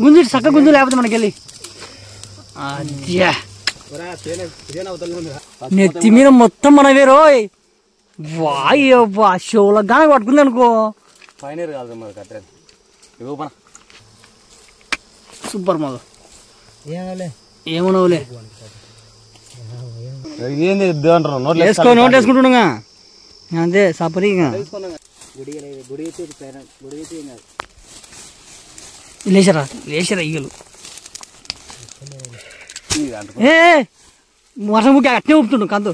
గుంజు చక్క గుంజు లేకపోతే మనకెళ్ళి నెత్తి మీద మొత్తం మనవే రోయ్ వాయ్యబ్బా షోలో గాన పట్టుకుంది అనుకో ఫైనల్ కాదు మరి కట్టే సూపర్ మగ ఏమనవులే వేసుకో నోట్ వేసుకుంటున్నా అంతే సపరీ లేచరా లేచరా ఈగలు ఏ వర్షం ముఖ్య అట్నే ఊపుతుండు కందు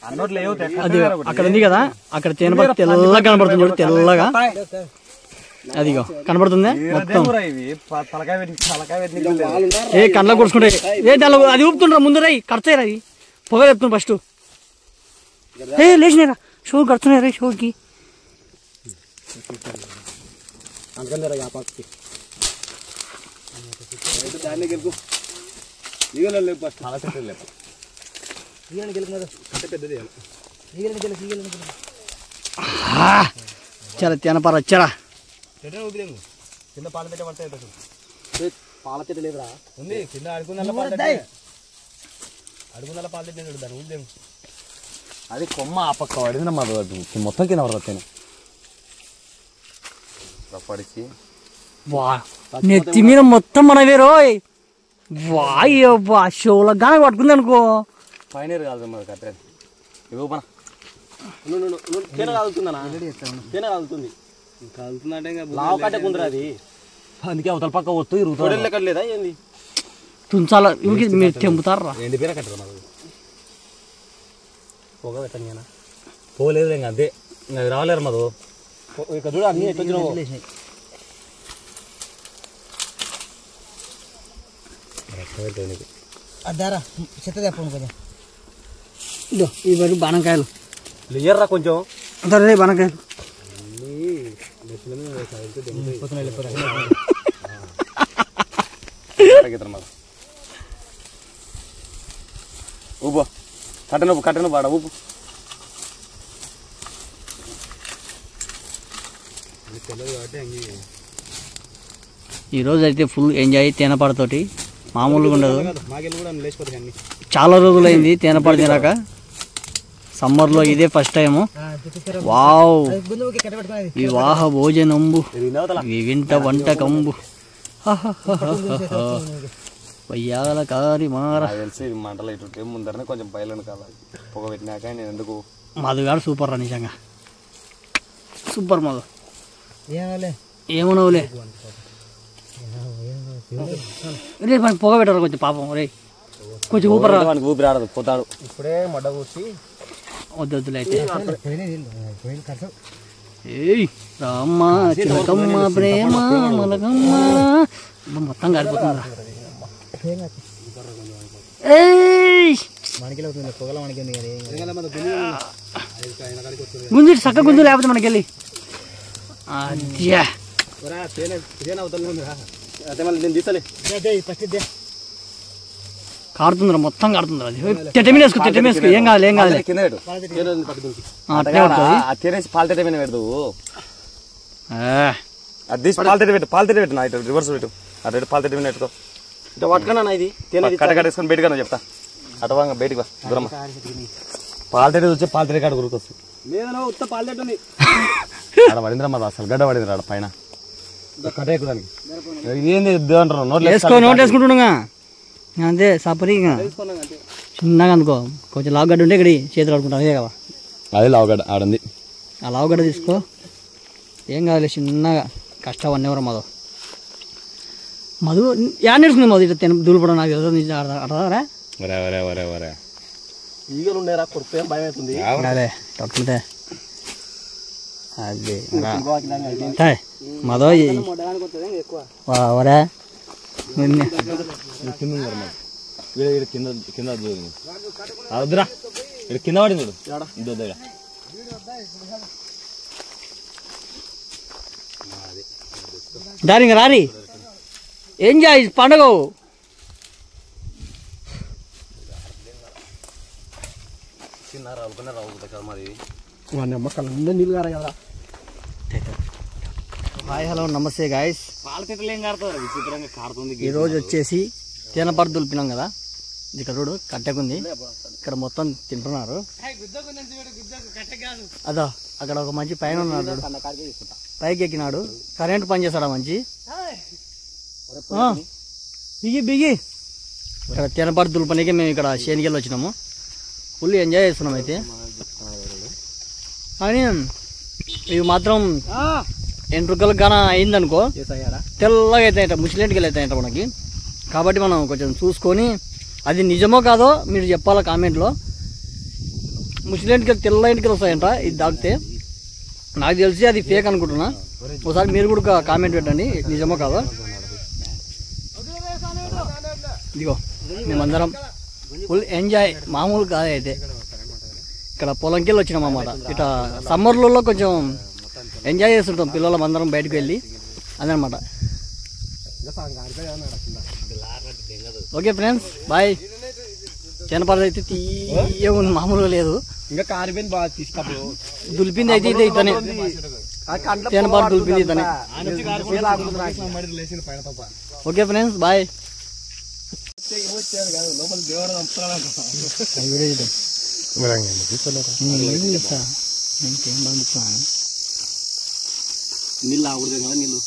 అది అక్కడ ఉంది కదా అక్కడ తేనెపట్టు తెల్లగా కనబడుతుంది చూడు తెల్లగా అదిగో కనబడుతుంది మొత్తం ఏ కళ్ళ కొడుచుకుంటే ఏ దానిలో అది ఊపుతుండ్రా ముందు రై కడతాయి అది పొగ చెప్తుంది ఫస్ట్ ఏ లేచినారా షో కడుతున్నాయి రా షోకి చాలా తినపర వచ్చారా కింద పాల పెట్టే పడతాయి పాల చెట్టు లేదురా ఉంది కింద అడుగుందల పాల చెట్టు దాని ఊదేము అది కొమ్మ ఆ పక్క పడింది మా మొత్తం కింద పడతాను పడిచి నెత్తి మీద మొత్తం మనవే రోయ్ వాయ్యబ్బా షోలో గాన పట్టుకుంది అనుకో ఫైనల్ కాదు మరి కట్టే తేనె కాలుతుందనా తేనె కాలుతుంది కాలుతుందంటే లావు కట్టకుందరా అది అందుకే అవతల పక్క వస్తూ ఇరుగుతాడు లేదా ఏంది తుంచాల మీరు తెంపుతారా ఎండి పేర కట్టరు మాకు పొగ పెట్టండి కదా పోలేదు ఇంకా అంతే ఇంకా రాలేరు మాకు ఇక్కడ చూడ అన్నీ ఎట్లా వచ్చినావు అదారా చెత్త తెప్పండి కొంచెం ఇదో ఇవన్నీ బాణకాయలు లేయర్రా కొంచెం అదే బాణకాయలు ఊపు కట్టను పాడ ఊపు ఈరోజు అయితే ఫుల్ ఎంజాయ్ తేనెపాడుతోటి మామూలుగా ఉండదు చాలా రోజులైంది తేనెపాడు తినక సమ్మర్లో ఇదే ఫస్ట్ టైము వావ్ వివాహ భోజనంబు వింట వంటకంబు వయ్యాల కారి మార తెలిసి మంటలు ఇటు ముందరనే కొంచెం బయలును కావాలి పొగ పెట్టినాక నేను ఎందుకు మధుగాడు సూపర్ రా నిజంగా సూపర్ మధు ఏమనవులే రే మనకి పొగ పెట్టారు కొంచెం పాపం రే కొంచెం ఊపరా ఊపిరి ఆడదు పోతాడు ఇప్పుడే మడ్డ కూర్చి వద్దులే అయితే ఏయ్ రామ్మ చిలకమ్మ ప్రేమ మలకమ్మ మొత్తం కాలిపోతుందా గుంజు చక్క గుంజు లేకపోతే మనకెళ్ళి కారుతుందిరా మొత్తం కారుతుందిరా అది తెట్టమేసుకో ఏం కాదు ఏం కాదు పెట్టు రివర్స్ పెట్టు అటు పాలతెట్టు పెట్టుకో ఇటు పట్టుకున్నా ఇది కట్టేసుకొని బయటగా చెప్తా అటవాంగా బయటకు దూరం పాలతెట్టు వచ్చి పాలతెట్టు కాడ గురికొస్తుంది ఆడ పడిందిరా మరి అసలు గడ్డ పడింది ఆడ పైన ఏంది నోట్ వేసుకుంటున్నా అంతే సపరీగా చిన్నగా అనుకో కొంచెం లావుగడ్డ ఉంటే ఇక్కడ చేతులు ఆడుకుంటాం అదే కదా అదే లావుగడ్డ ఆడంది ఆ లావుగడ్డ తీసుకో ఏం కాదులే చిన్నగా కష్టం అన్నెవరు మధు యా నేర్చుకుంది మధు ఇట్లా దూలిపడం నాకు అర్థరా ఈగలు ఉండేరా కొడుకు భయం అవుతుంది అదే తొట్టుంటే అదే మధు వరే కింద వద్దురా ఇక్కడ కింద పడింది దానికి రారి ఎంజాయ్ పండుగ రావు కదా మరి వాడి అమ్మ కళ్ళందరూ నీళ్ళు గారా కదా హాయ్ హలో నమస్తే గాయస్. పాలతీటలు ఏం కాడుతుంది విచిత్రంగా కాడుతుంది. ఈరోజు వచ్చేసి తేనెపట్టు దులిపినాం కదా, ఇక్కడ చూడు కట్టెకుంది, ఇక్కడ మొత్తం తింటున్నారు. అదో అక్కడ ఒక మంచి పైన ఉన్నాడు, పైకి ఎక్కినాడు, కరెంట్ పని చేస్తాడా మంచి బిగి బిగి. ఇక్కడ తేనెపట్టు దులిపనికి మేము ఇక్కడ శేనికెళ్ళి వచ్చినాము, ఫుల్ ఎంజాయ్ చేస్తున్నాం. అయితే కానీ ఇవి మాత్రం ఎంట్రుకలకు గాన అయిందనుకో తెల్లగా అవుతాయంట, ముసిలేంటికి అవుతాయంట మనకి. కాబట్టి మనం కొంచెం చూసుకొని అది నిజమో కాదో మీరు చెప్పాలా కామెంట్లో. ముసిలేంటికి తెల్ల ఇంటికి వస్తాయంట ఇది తాగితే. నాకు తెలిసి అది ఫేక్ అనుకుంటున్నా, ఒకసారి మీరు కూడా కామెంట్ పెట్టండి నిజమో కాదో. ఇదిగో మేమందరం ఫుల్ ఎంజాయ్, మామూలు కాదు. అయితే ఇక్కడ పొలంకెళ్ళి వచ్చినాం అన్నమాట. ఇట్లా సమ్మర్లలో కొంచెం ఎంజాయ్ చేస్తుంటాం పిల్లలం అందరం బయటకు వెళ్ళి, అదనమాట. Okay friends bye. తేనెపట్టు అయితే తీయగా ఉంది, మామూలుగా లేదు. ఇంకా కారిపోయిన బాగా తీసుకు దులిపింది అయితే ఇదే ఇతనే, తేనెపట్టు దులిపింది ఇతనే. Okay friends bye. నీళ్ళు ఆగుతుంది కదా నీళ్ళు.